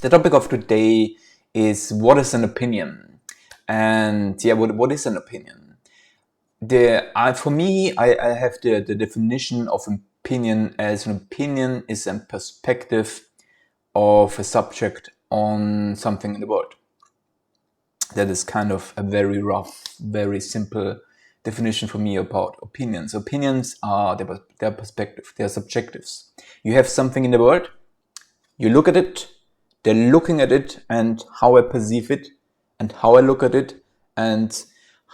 The topic of today is what is an opinion? And yeah, what is an opinion? For me, I have the definition of opinion as an opinion is a perspective of a subject on something in the world. That is kind of a very rough, very simple definition for me about opinions. Opinions are their perspective, their subjectives. You have something in the world, you look at it, they're looking at it, and how I perceive it, and how I look at it, and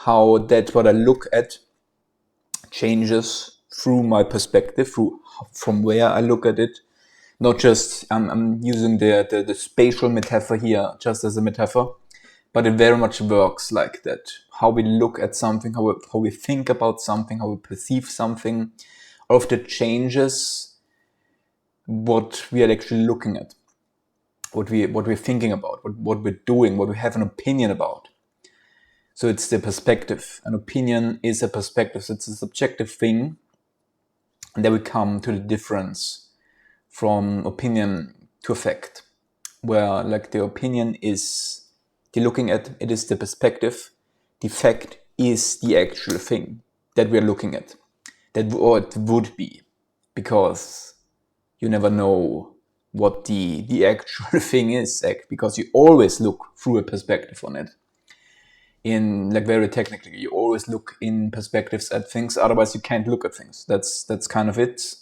how that what I look at changes through my perspective, from where I look at it. Not just, I'm using the spatial metaphor here just as a metaphor, but it very much works like that. How we look at something, how we think about something, how we perceive something, all of that changes what we are actually looking at, what we're thinking about, what we're doing, what we have an opinion about. So it's the perspective. An opinion is a perspective. So it's a subjective thing. And then we come to the difference from opinion to fact, where like the opinion is the looking at, it is the perspective. The fact is the actual thing that we're looking at, or it would be, because you never know what the actual thing is, because you always look through a perspective on it. In like very technically, you always look in perspectives at things, otherwise you can't look at things. That's kind of it.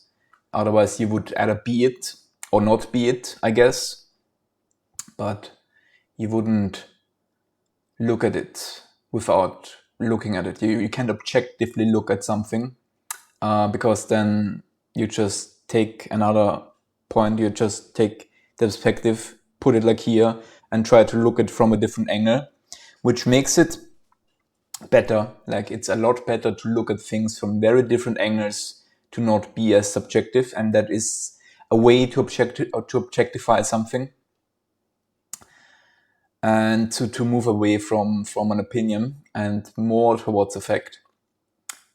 Otherwise you would either be it or not be it, I guess. But you wouldn't look at it without looking at it. You can't objectively look at something, because then you just take another point, you just take the perspective, put it like here, and try to look at it from a different angle, which makes it better. Like it's a lot better to look at things from very different angles, to not be as subjective, and that is a way to objectify something, and to move away from an opinion and more towards a fact.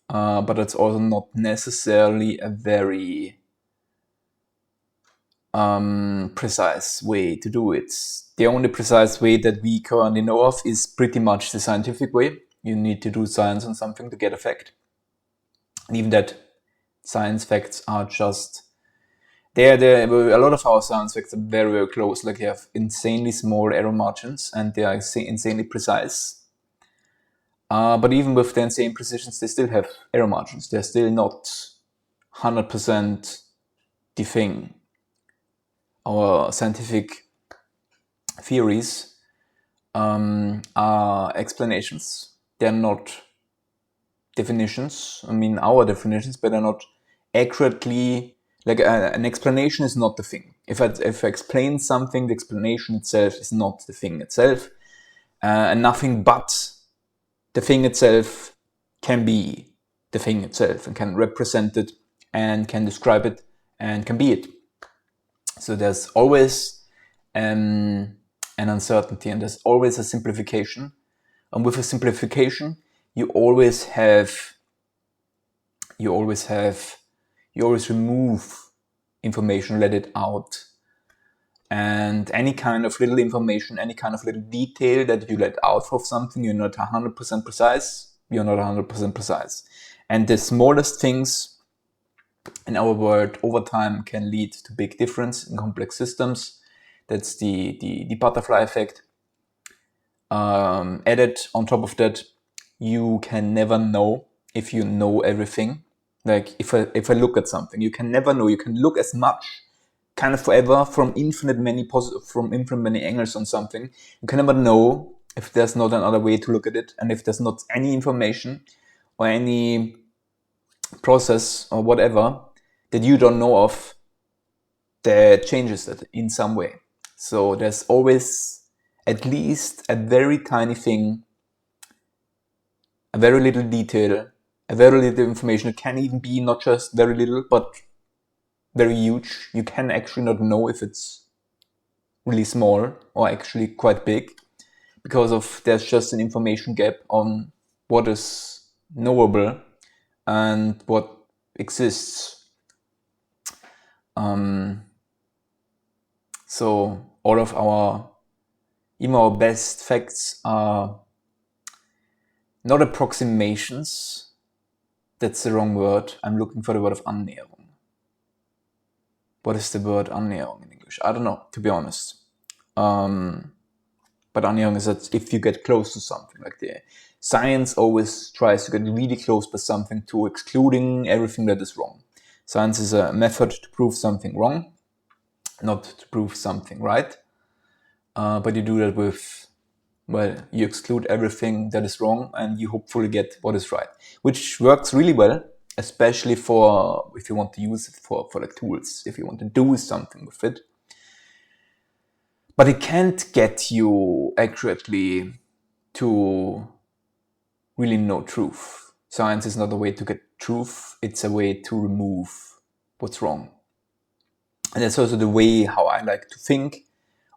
But it's also not necessarily a very precise way to do it. The only precise way that we currently know of is pretty much the scientific way. You need to do science on something to get a fact. And even that, science facts are just... a lot of our science facts are very, very close. Like they have insanely small error margins, and they are insanely precise. But even with the insane precisions, they still have error margins. They're still not 100% the thing. Our scientific theories are explanations. They're not definitions. I mean, our definitions, but they're not accurately... Like an explanation is not the thing. If I explain something, the explanation itself is not the thing itself. And nothing but the thing itself can be the thing itself, and can represent it, and can describe it, and can be it. So there's always an uncertainty, and there's always a simplification. And with a simplification, you always remove information, let it out. And any kind of little information, any kind of little detail that you let out of something, you're not 100% precise. You're not 100% precise. And the smallest things in our world over time can lead to big difference in complex systems. That's the butterfly effect. Added on top of that, you can never know if you know everything. Like if I look at something, you can never know. You can look as much, kind of forever, from infinite many angles on something. You can never know if there's not another way to look at it, and if there's not any information or any process or whatever that you don't know of that changes that in some way. So there's always at least a very tiny thing, a very little detail, a very little information. It can even be not just very little, but very huge. You can actually not know if it's really small or actually quite big, because there's just an information gap on what is knowable and what exists. So all of even our best facts are not approximations. That's the wrong word. I'm looking for the word of Annäherung. What is the word Annäherung in English? I don't know, to be honest. But Annäherung is that if you get close to something, like the science always tries to get really close to something, to excluding everything that is wrong. Science is a method to prove something wrong, not to prove something right. But you do that with, well, you exclude everything that is wrong and you hopefully get what is right, which works really well, especially for if you want to use it for like tools, if you want to do something with it. But it can't get you accurately to really know truth. Science is not a way to get truth, it's a way to remove what's wrong. And that's also the way how I like to think,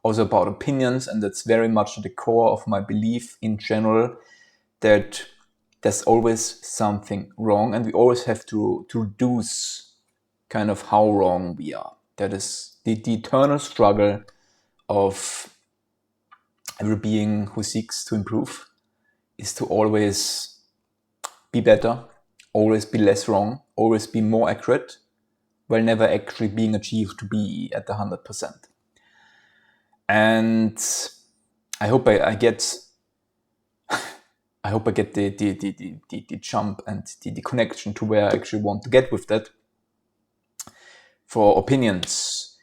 also about opinions, and that's very much at the core of my belief in general, that there's always something wrong, and we always have to reduce kind of how wrong we are. That is the eternal struggle of every being who seeks to improve, is to always be better, always be less wrong, always be more accurate, while never actually being achieved to be at the 100%. And I hope I get the jump and the connection to where I actually want to get with that. For opinions,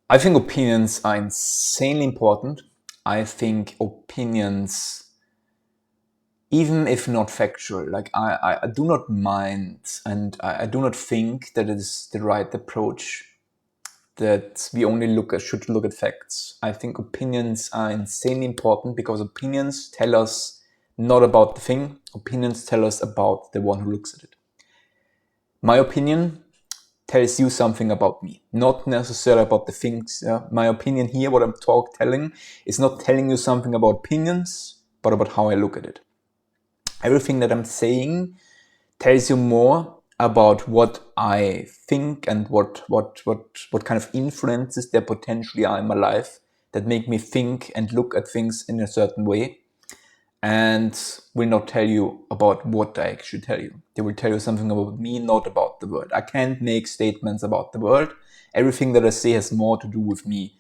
I think opinions are insanely important. I think opinions, even if not factual, like I do not mind, and I do not think that it is the right approach, that we only should look at facts. I think opinions are insanely important, because opinions tell us not about the thing. Opinions tell us about the one who looks at it. My opinion tells you something about me, not necessarily about the things. My opinion here, what I'm telling, is not telling you something about opinions, but about how I look at it. Everything that I'm saying tells you more about what I think and what kind of influences there potentially are in my life that make me think and look at things in a certain way, and will not tell you about what I actually tell you. They will tell you something about me, not about the world. I can't make statements about the world. Everything that I say has more to do with me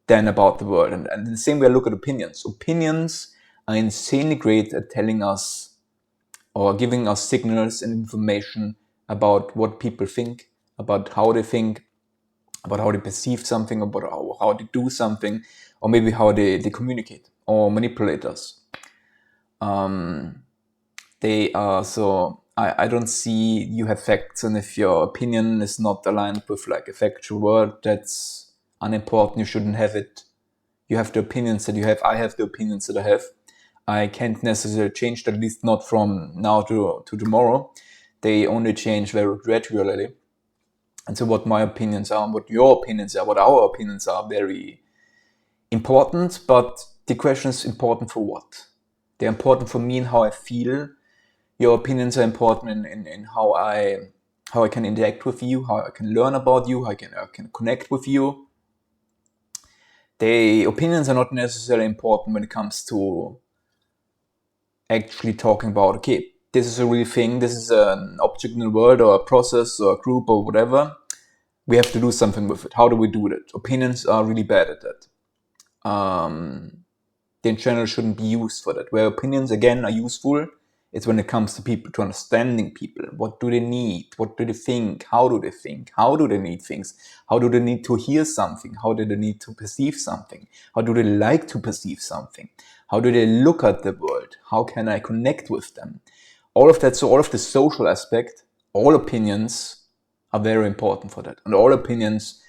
than about the world. And in the same way, I look at opinions. Opinions are insanely great at telling us or giving us signals and information about what people think, about how they think, about how they perceive something, about how they do something, or maybe how they communicate or manipulate us. They are so I don't see you have facts, and if your opinion is not aligned with like a factual word, that's unimportant. You shouldn't have it. You have the opinions that you have. I have the opinions that I have. I can't necessarily change that, at least not from now to tomorrow. They only change very gradually. And so what my opinions are, what your opinions are, what our opinions are, very important. But the question is, important for what? They're important for me and how I feel. Your opinions are important in how I can interact with you, how I can learn about you, how I can connect with you. The opinions are not necessarily important when it comes to actually talking about, okay, this is a real thing, this is an object in the world or a process or a group or whatever. We have to do something with it. How do we do that? Opinions are really bad at that. They in general shouldn't be used for that. Where opinions, again, are useful, it's when it comes to people, to understanding people. What do they need? What do they think? How do they think? How do they need things? How do they need to hear something? How do they need to perceive something? How do they like to perceive something? How do they look at the world? How can I connect with them? All of that, so all of the social aspect, all opinions are very important for that. And all opinions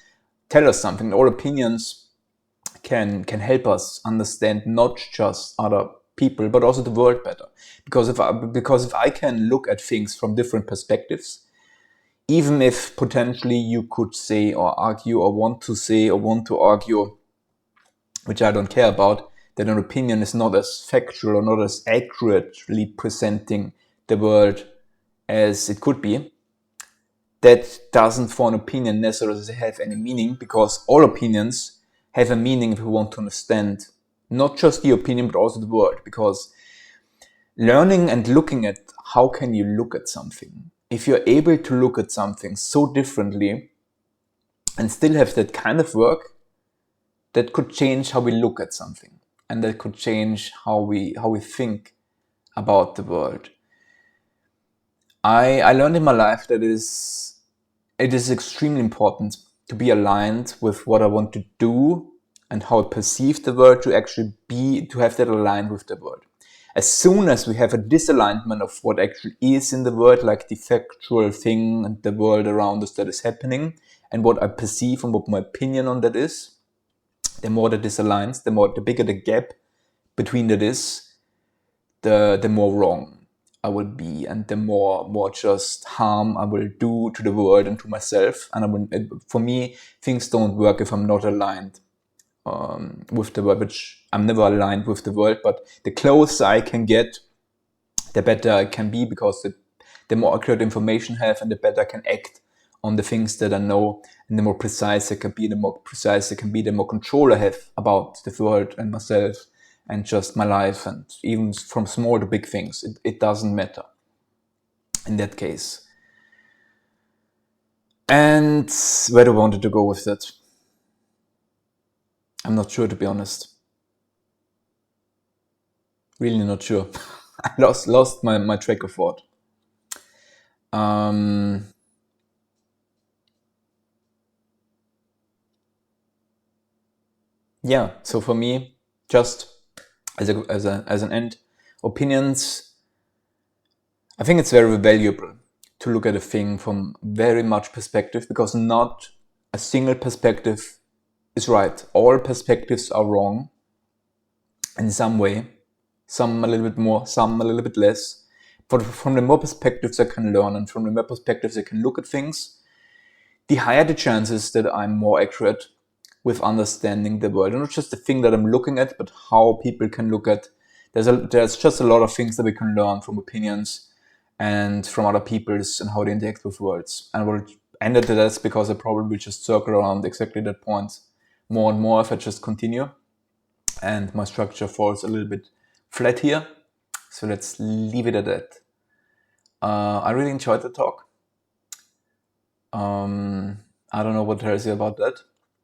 tell us something. All opinions can help us understand not just other people, but also the world better. Because if I can look at things from different perspectives, even if potentially you could say or argue or want to say or want to argue, which I don't care about, that an opinion is not as factual or not as accurately presenting the world as it could be, that doesn't for an opinion necessarily have any meaning, because all opinions have a meaning if we want to understand not just the opinion but also the word. Because learning and looking at how can you look at something, if you're able to look at something so differently and still have that kind of work, that could change how we look at something, and that could change how we think about the world. I learned in my life that it is extremely important to be aligned with what I want to do and how I perceive the world, to actually to have that aligned with the world. As soon as we have a disalignment of what actually is in the world, like the factual thing and the world around us that is happening, and what I perceive and what my opinion on that is, the more that disaligns, the bigger the gap between that is, the more wrong I will be, and the more just harm I will do to the world and to myself. And for me, things don't work if I'm not aligned with the world, which I'm never aligned with the world. But the closer I can get, the better I can be, because the more accurate information I have, and the better I can act on the things that I know, and the more precise I can be, the more control I have about the world and myself and just my life, and even from small to big things. It doesn't matter in that case. And where do I wanted to go with that? I'm not sure, to be honest. Really not sure. I lost my track of thought. Yeah, so for me, just as an end, opinions, I think it's very valuable to look at a thing from very much perspective, because not a single perspective is right. All perspectives are wrong in some way, some a little bit more, some a little bit less. But from the more perspectives I can learn, and from the more perspectives I can look at things, the higher the chances that I'm more accurate with understanding the world. And not just the thing that I'm looking at, but how people can look at. There's just a lot of things that we can learn from opinions and from other people's, and how they interact with words. And I will end at this because I probably will just circle around exactly that point more and more if I just continue. And my structure falls a little bit flat here. So let's leave it at that. I really enjoyed the talk. I don't know what tells you about that.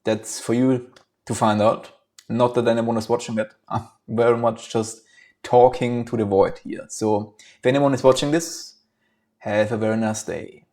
That's for you to find out. Not that anyone is watching it. I'm very much just talking to the void here. So if anyone is watching this, have a very nice day.